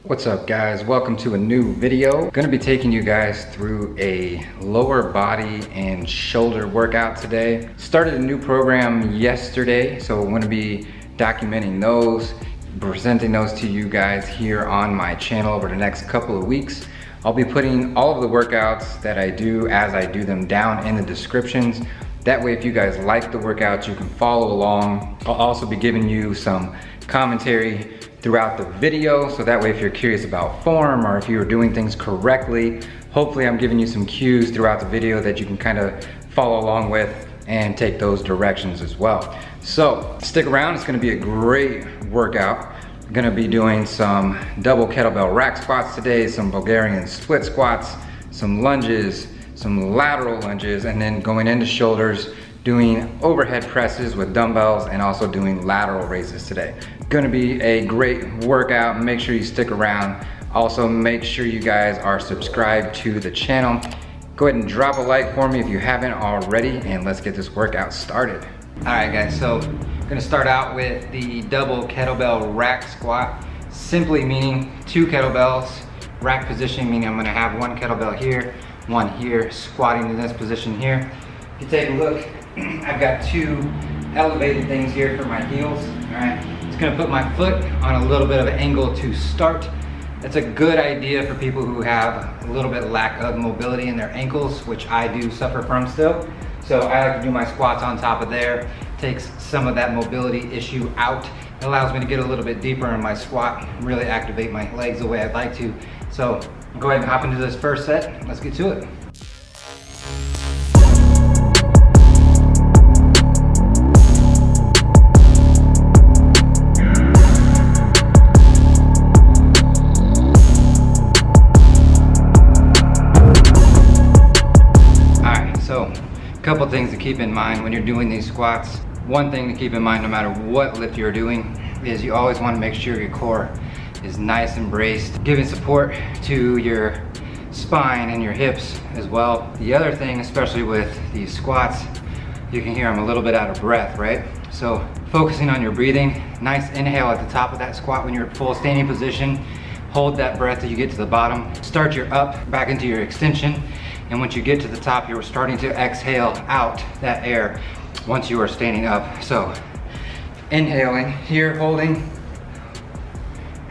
What's up guys, welcome to a new video. Gonna be taking you guys through a lower body and shoulder workout today. Started a new program yesterday, so I'm gonna be documenting those, presenting those to you guys here on my channel over the next couple of weeks. I'll be putting all of the workouts that I do as I do them down in the descriptions. That way if you guys like the workouts, you can follow along. I'll also be giving you some commentary throughout the video, so that way if you're curious about form or if you're doing things correctly, hopefully I'm giving you some cues throughout the video that you can kind of follow along with and take those directions as well. So stick around, it's gonna be a great workout. I'm gonna be doing some double kettlebell rack squats today, some Bulgarian split squats, some lunges, some lateral lunges, and then going into shoulders, doing overhead presses with dumbbells and also doing lateral raises today. Gonna be a great workout. Make sure you stick around. Also make sure you guys are subscribed to the channel. Go ahead and drop a like for me if you haven't already, and let's get this workout started. All right guys, so I'm gonna start out with the double kettlebell rack squat. Simply meaning 2 kettlebells, rack position meaning I'm gonna have 1 kettlebell here, 1 here, squatting in this position here. If you take a look, I've got 2 elevated things here for my heels, all right? Just gonna put my foot on a little bit of an angle to start. That's a good idea for people who have a little bit lack of mobility in their ankles, which I do suffer from still. So I like to do my squats on top of there. Takes some of that mobility issue out. It allows me to get a little bit deeper in my squat, really activate my legs the way I'd like to. So go ahead and hop into this first set. Let's get to it. Couple things to keep in mind when you're doing these squats. One thing to keep in mind no matter what lift you're doing is you always want to make sure your core is nice and braced, giving support to your spine and your hips as well. The other thing, especially with these squats, you can hear I'm a little bit out of breath, right? So focusing on your breathing, nice inhale at the top of that squat when you're in full standing position. Hold that breath till you get to the bottom. Start your up back into your extension. And once you get to the top, you're starting to exhale out that air once you are standing up. So inhaling here, holding,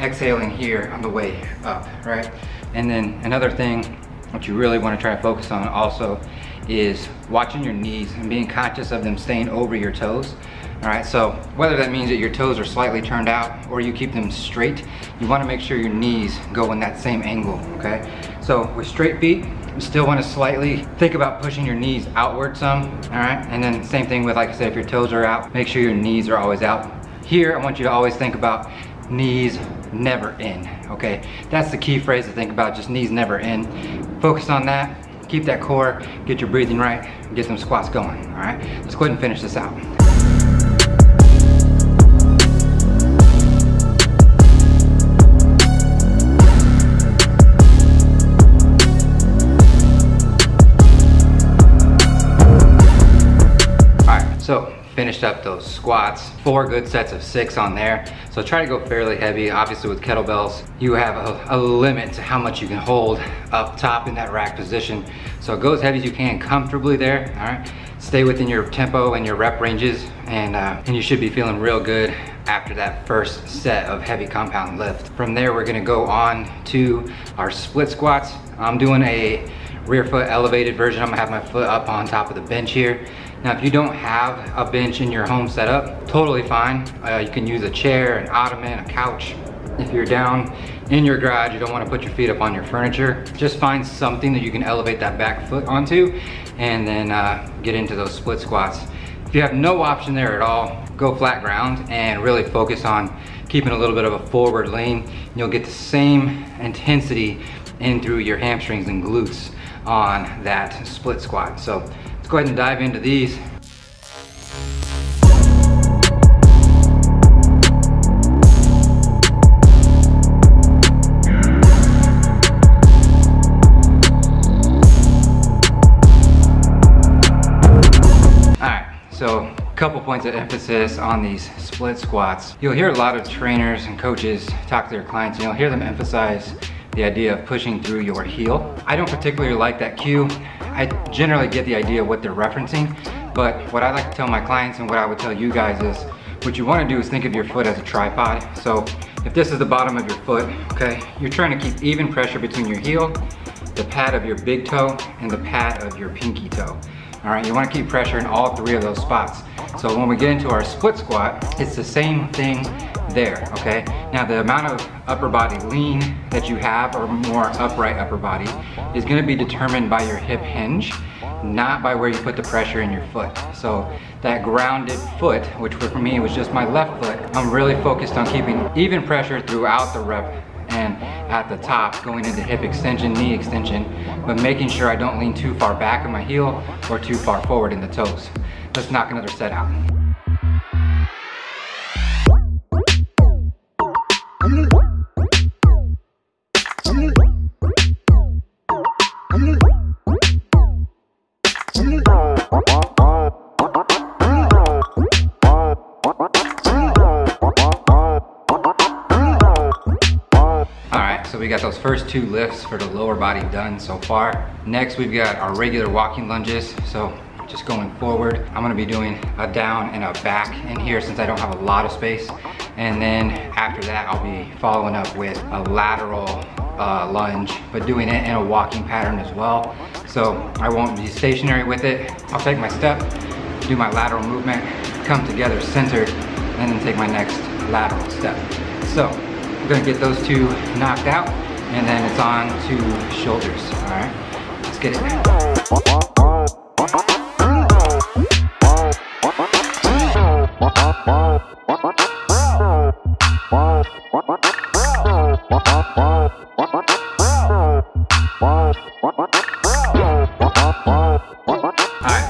exhaling here on the way up, right? And then another thing what you really want to try to focus on also is watching your knees and being conscious of them staying over your toes. All right, so whether that means that your toes are slightly turned out or you keep them straight, you want to make sure your knees go in that same angle, okay? So with straight feet, you still want to slightly think about pushing your knees outward some, all right? And then same thing with, like I said, if your toes are out, make sure your knees are always out. Here, I want you to always think about knees never in, okay? That's the key phrase to think about, just knees never in. Focus on that, keep that core, get your breathing right, get some squats going, all right? Let's go ahead and finish this out. So finished up those squats, 4 good sets of 6 on there. So try to go fairly heavy. Obviously with kettlebells, you have a limit to how much you can hold up top in that rack position. So go as heavy as you can comfortably there, all right? Stay within your tempo and your rep ranges, and you should be feeling real good after that first set of heavy compound lift. From there, we're gonna go on to our split squats. I'm doing a rear foot elevated version. I'm gonna have my foot up on top of the bench here. Now, if you don't have a bench in your home setup, totally fine. You can use a chair, an ottoman, a couch. If you're down in your garage, you don't want to put your feet up on your furniture, just find something that you can elevate that back foot onto and then get into those split squats. If you have no option there at all, go flat ground and really focus on keeping a little bit of a forward lean. You'll get the same intensity in through your hamstrings and glutes on that split squat. So let's go ahead and dive into these. All right, so a couple points of emphasis on these split squats. You'll hear a lot of trainers and coaches talk to their clients, and you'll hear them emphasize the idea of pushing through your heel. I don't particularly like that cue. I generally get the idea of what they're referencing, but what I like to tell my clients and what I would tell you guys is, what you want to do is think of your foot as a tripod. So if this is the bottom of your foot, okay, you're trying to keep even pressure between your heel, the pad of your big toe, and the pad of your pinky toe. All right, you want to keep pressure in all three of those spots. So when we get into our split squat, it's the same thing there, okay? Now the amount of upper body lean that you have, or more upright upper body, is going to be determined by your hip hinge, not by where you put the pressure in your foot. So that grounded foot, which for me was just my left foot, I'm really focused on keeping even pressure throughout the rep and at the top, going into hip extension, knee extension, but making sure I don't lean too far back in my heel or too far forward in the toes. Let's knock another set out. So we got those first two lifts for the lower body done so far. Next, we've got our regular walking lunges. So just going forward, I'm gonna be doing a down and a back in here since I don't have a lot of space. And then after that, I'll be following up with a lateral lunge, but doing it in a walking pattern as well. So I won't be stationary with it. I'll take my step, do my lateral movement, come together centered, and then take my next lateral step. So we're gonna get those two knocked out, and then it's on to shoulders. All right, let's get it. All right,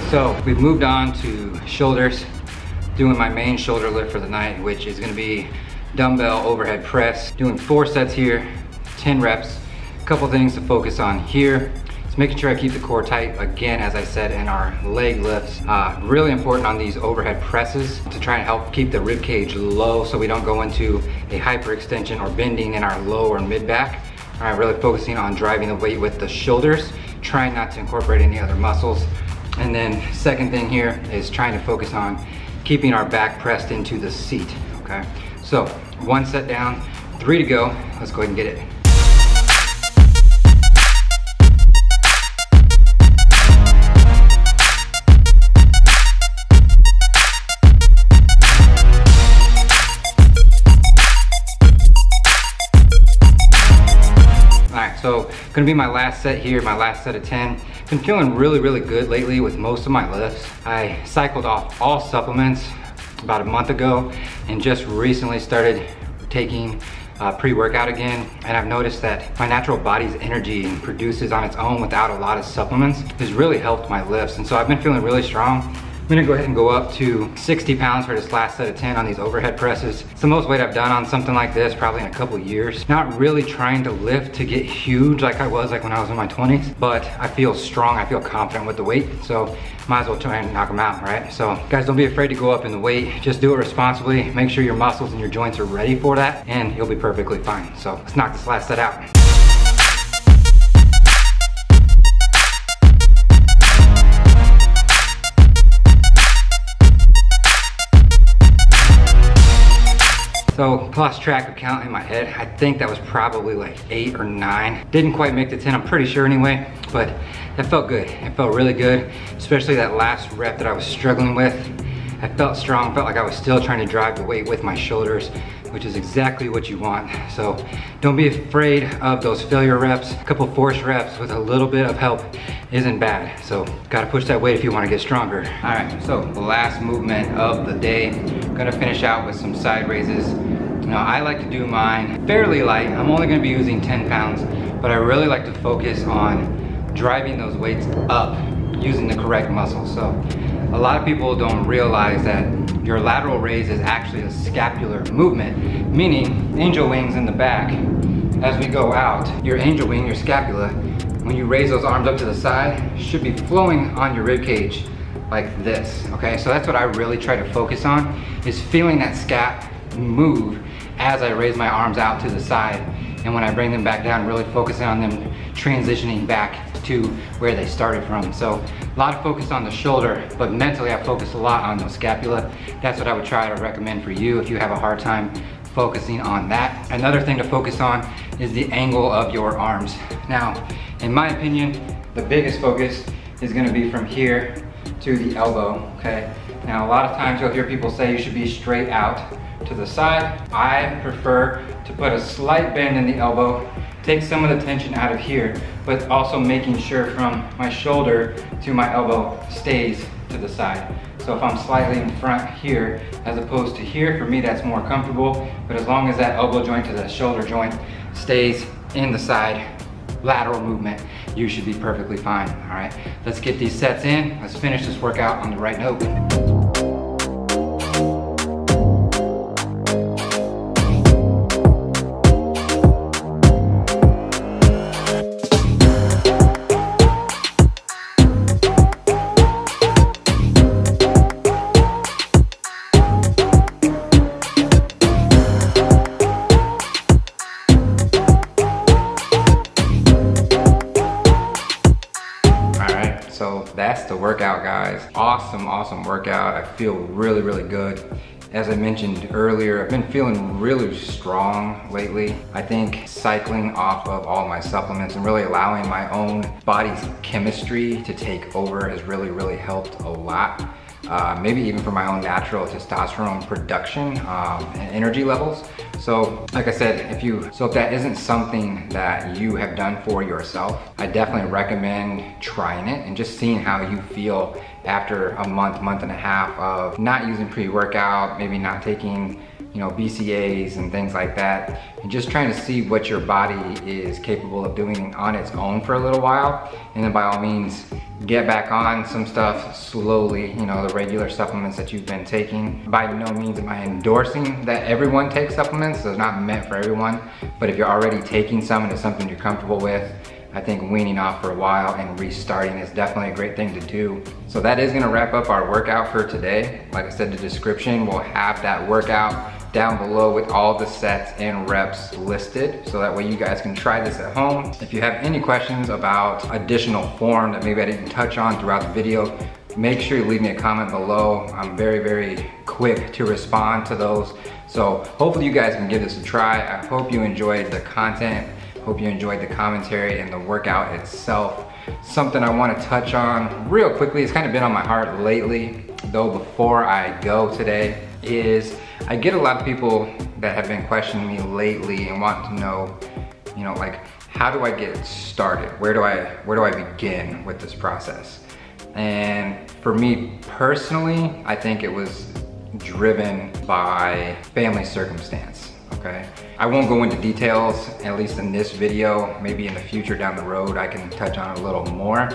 so we've moved on to shoulders, doing my main shoulder lift for the night, which is gonna be dumbbell overhead press, doing 4 sets here, 10 reps. A couple things to focus on here. It's making sure I keep the core tight, again, as I said in our leg lifts. Really important on these overhead presses to try and help keep the rib cage low so we don't go into a hyperextension or bending in our lower mid back. All right, really focusing on driving the weight with the shoulders, trying not to incorporate any other muscles. And then second thing here is trying to focus on keeping our back pressed into the seat, okay? So 1 set down, 3 to go. Let's go ahead and get it. All right, so gonna be my last set here, my last set of 10. Been feeling really, really good lately with most of my lifts. I cycled off all supplements about a month ago and just recently started taking pre-workout again, and I've noticed that my natural body's energy produces on its own without a lot of supplements has really helped my lifts, and so I've been feeling really strong. I'm gonna go ahead and go up to 60 pounds for this last set of 10 on these overhead presses. It's the most weight I've done on something like this probably in a couple years. Not really trying to lift to get huge like I was like when I was in my 20s, but I feel strong, I feel confident with the weight, so might as well try and knock them out, right? So guys, don't be afraid to go up in the weight. Just do it responsibly. Make sure your muscles and your joints are ready for that, and you'll be perfectly fine. So let's knock this last set out. So lost track of count in my head. I think that was probably like 8 or 9. Didn't quite make the 10, I'm pretty sure anyway, but that felt good. It felt really good, especially that last rep that I was struggling with. I felt strong, felt like I was still trying to drive the weight with my shoulders, which is exactly what you want. So don't be afraid of those failure reps. A couple force reps with a little bit of help isn't bad. So gotta push that weight if you wanna get stronger. All right, so the last movement of the day. Gonna finish out with some side raises. Now I like to do mine fairly light. I'm only gonna be using 10 pounds, but I really like to focus on driving those weights up using the correct muscles. So a lot of people don't realize that your lateral raise is actually a scapular movement, meaning angel wings in the back. As we go out, your angel wing, your scapula, when you raise those arms up to the side, should be flowing on your rib cage like this, okay? So that's what I really try to focus on, is feeling that scap move as I raise my arms out to the side. And when I bring them back down, really focusing on them transitioning back to where they started from. So a lot of focus on the shoulder, but mentally I focus a lot on the scapula. That's what I would try to recommend for you if you have a hard time focusing on that. Another thing to focus on is the angle of your arms. Now, in my opinion, the biggest focus is gonna be from here to the elbow, okay? Now, a lot of times you'll hear people say you should be straight out to the side. I prefer to put a slight bend in the elbow, take some of the tension out of here, but also making sure from my shoulder to my elbow stays to the side. So if I'm slightly in front here, as opposed to here, for me that's more comfortable, but as long as that elbow joint to the shoulder joint stays in the side, lateral movement, you should be perfectly fine, all right? Let's get these sets in. Let's finish this workout on the right note. So that's the workout, guys. Awesome workout. I feel really good. As I mentioned earlier, I've been feeling really strong lately. I think cycling off of all my supplements and really allowing my own body's chemistry to take over has really helped a lot. Maybe even for my own natural testosterone production and energy levels. So like I said, if that isn't something that you have done for yourself, I definitely recommend trying it and just seeing how you feel after a month and a half of not using pre-workout, maybe not taking, you know, BCAAs and things like that, and just trying to see what your body is capable of doing on its own for a little while. And then by all means, get back on some stuff slowly, you know, the regular supplements that you've been taking. By no means am I endorsing that everyone takes supplements, so it's not meant for everyone. But if you're already taking some and it's something you're comfortable with, I think weaning off for a while and restarting is definitely a great thing to do. So that is gonna wrap up our workout for today. Like I said, the description will have that workout down below with all the sets and reps listed, so that way you guys can try this at home. If you have any questions about additional form that maybe I didn't touch on throughout the video, make sure you leave me a comment below. I'm very quick to respond to those. So hopefully you guys can give this a try. I hope you enjoyed the content. Hope you enjoyed the commentary and the workout itself. Something I want to touch on real quickly, it's kind of been on my heart lately, though, before I go today, is I get a lot of people that have been questioning me lately and want to know, you know, like, how do I get started? Where do I begin with this process? And for me personally, I think it was driven by family circumstance, okay? I won't go into details, at least in this video. Maybe in the future down the road, I can touch on it a little more.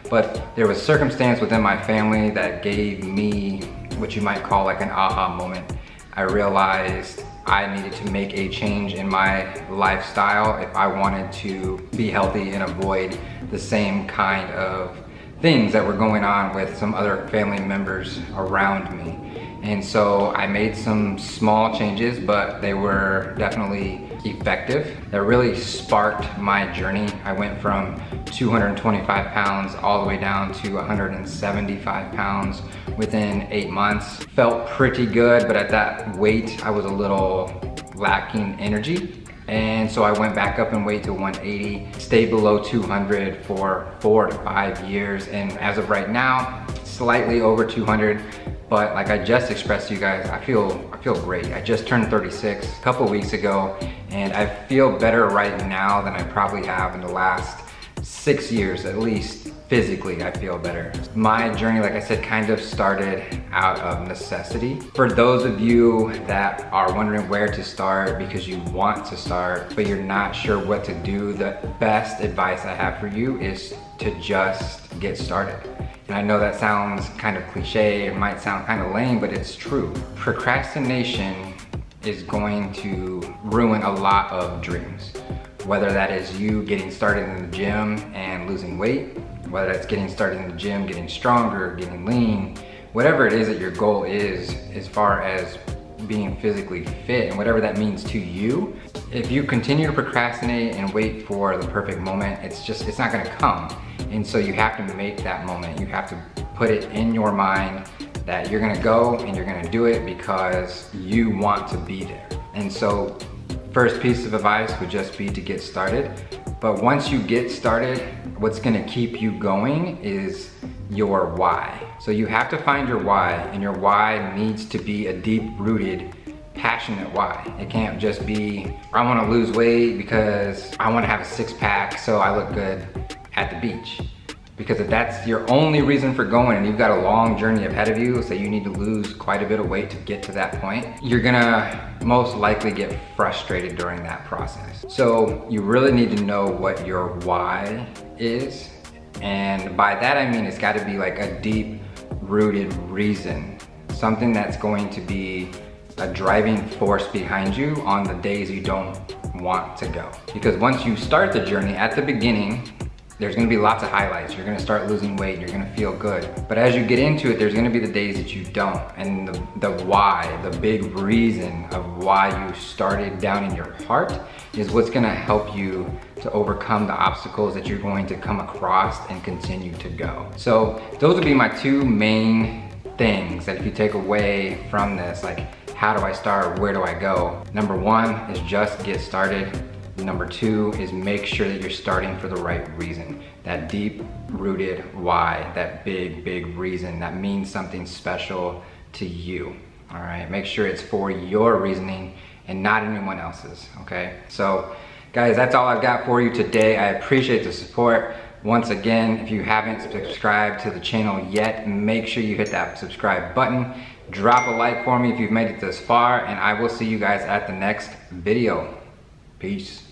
But there was circumstance within my family that gave me what you might call like an aha moment. I realized I needed to make a change in my lifestyle if I wanted to be healthy and avoid the same kind of things that were going on with some other family members around me. And so I made some small changes, but they were definitely effective. That really sparked my journey. I went from 225 pounds all the way down to 175 pounds within 8 months. Felt pretty good, but at that weight, I was a little lacking energy. And so I went back up in weight to 180, stayed below 200 for 4 to 5 years. And as of right now, slightly over 200. But like I just expressed to you guys, I feel great. I just turned 36 a couple weeks ago, and I feel better right now than I probably have in the last 6 years, at least physically. I feel better. My journey, like I said, kind of started out of necessity. For those of you that are wondering where to start because you want to start, but you're not sure what to do, the best advice I have for you is to just get started. And I know that sounds kind of cliche, it might sound kind of lame, but it's true. Procrastination is going to ruin a lot of dreams. Whether that is you getting started in the gym and losing weight, whether it's getting started in the gym, getting stronger, getting lean, whatever it is that your goal is as far as being physically fit and whatever that means to you. If you continue to procrastinate and wait for the perfect moment, it's not gonna come. And so you have to make that moment. You have to put it in your mind that you're gonna go and you're gonna do it because you want to be there. And so first piece of advice would just be to get started. But once you get started, what's gonna keep you going is your why. So you have to find your why, and your why needs to be a deep-rooted, passionate why. It can't just be, I wanna lose weight because I wanna have a six-pack so I look good at the beach. Because if that's your only reason for going and you've got a long journey ahead of you, so you need to lose quite a bit of weight to get to that point, you're gonna most likely get frustrated during that process. So you really need to know what your why is. And by that I mean it's gotta be like a deep rooted reason. Something that's going to be a driving force behind you on the days you don't want to go. Because once you start the journey at the beginning, there's gonna be lots of highlights. You're gonna start losing weight, you're gonna feel good. But as you get into it, there's gonna be the days that you don't. And the why, the big reason of why you started down in your heart is what's gonna help you to overcome the obstacles that you're going to come across and continue to go. So those would be my two main things that if you take away from this, like how do I start, where do I go? Number one is just get started. Number two is make sure that you're starting for the right reason. That deep rooted why, that big reason that means something special to you. All right, make sure it's for your reasoning and not anyone else's, okay? So guys, that's all I've got for you today. I appreciate the support. Once again, if you haven't subscribed to the channel yet, make sure you hit that subscribe button. Drop a like for me if you've made it this far, and I will see you guys at the next video. Peace.